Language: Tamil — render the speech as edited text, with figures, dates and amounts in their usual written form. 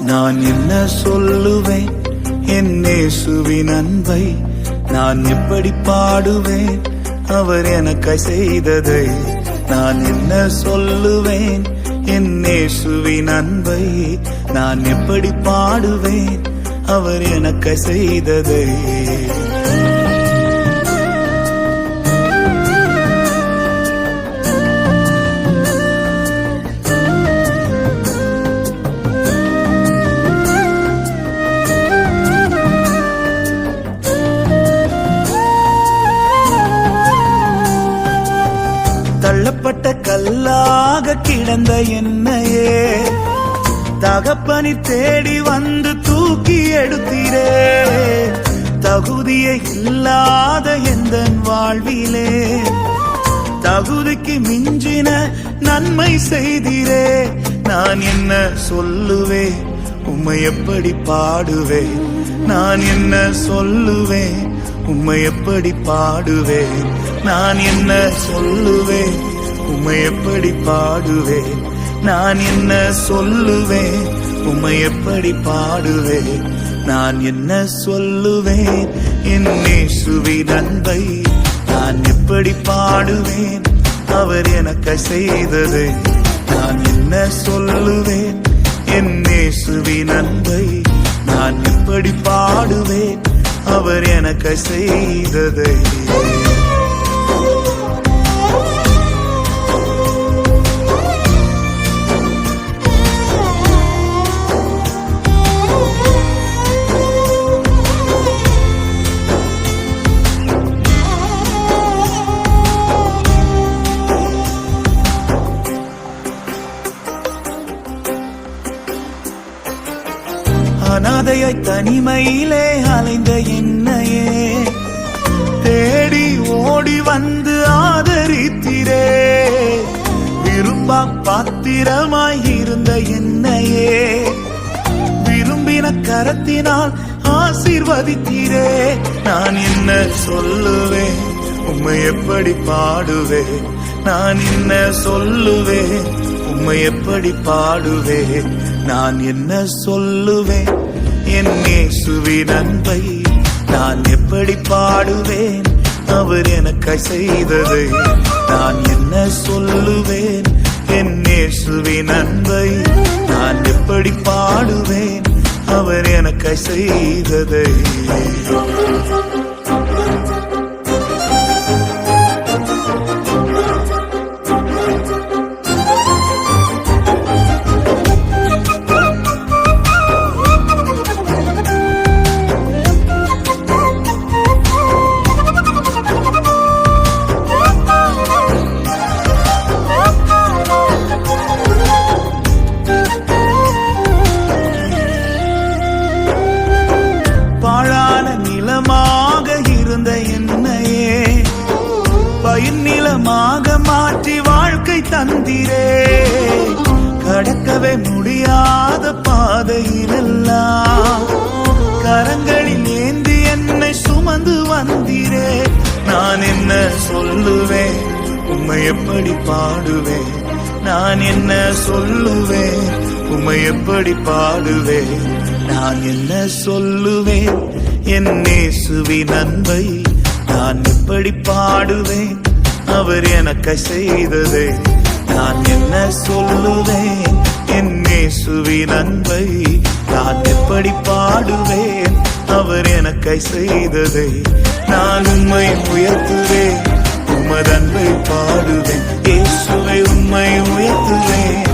நான் என்ன சொல்லுவேன் என் இயேசுவின் அன்பை? நான் எப்படி பாடுவேன் அவர் எனக்காய் செய்ததை? நான் என்ன சொல்லுவேன் என் இயேசுவின் அன்பை? நான் எப்படி பாடுவேன் அவர் எனக்காய் செய்ததை? தள்ளப்பட்ட கல்லாக கிடந்த என்னையே தகப்பனி தேடி வந்து தூக்கி எடுத்தீரே. தகுதியே இல்லாத எந்த வாழ்விலே தகுதிக்கு மிஞ்சின நன்மை செய்தீரே. நான் என்ன சொல்லுவேன் உம்மை எப்படி பாடுவேன்? நான் என்ன சொல்லுவேன் உம்மை எப்படி பாடுவேன்? நான் என்ன சொல்லுவேன் உம்மை எப்படி பாடுவேன்? நான் என்ன சொல்லுவேன் உம்மை எப்படி பாடுவேன்? நான் என்ன சொல்லுவேன் என் இயேசுவின் அன்பை? நான் எப்படி பாடுவேன் அவர் எனக்கு செய்தது? நான் என்ன சொல்லுவேன் என் இயேசுவின் அன்பை? நான் எப்படி பாடுவேன் அவர் எனக்கு செய்ததை? அனாதையாய் தனிமையிலே அலைந்த என்னையே தேடி ஓடி வந்து ஆதரித்திரே. விரும்பா பாத்திரமாய் இருந்த என்னையே விரும்பின கரத்தினால் ஆசீர்வதித்தீரே. நான் என்ன சொல்லுவேன் உம்மை எப்படி பாடுவேன்? நான் என்ன சொல்லுவேன் உம்மை எப்படி பாடுவேன்? நான் என்ன சொல்லுவேன் என் இயேசுவின் அன்பை? நான் எப்படி பாடுவேன் அவர் எனக்கு செய்ததை? நான் என்ன சொல்லுவேன் என் இயேசுவின் அன்பை? நான் எப்படி பாடுவேன் அவர் எனக்கு செய்ததை? இருந்த என்னையே பயிர் நிலமாக மாற்றி வாழ்க்கை தந்திரே. கடக்கவே முடியாத பாதையிலெல்லாம் கரங்களில் ஏந்தி என்னை சுமந்து வந்தீரே. நான் என்ன சொல்லுவேன் உம்மை எப்படி பாடுவேன்? நான் என்ன சொல்லுவேன் உம்மை எப்படி பாடுவேன்? நான் என்ன சொல்லுவேன் என் இயேசுவின் அன்பை? நான் எப்படி பாடுவேன் அவர் எனக்கு செய்தது? நான் என்ன சொல்லுவேன் என் இயேசுவின் அன்பை? நான் எப்படி பாடுவேன் அவர் எனக்கு செய்தது? நான் உம்மை உயர்த்துவேன் உமது அன்பை பாடுவேன். இயேசுவை உம்மை உயர்த்துவேன்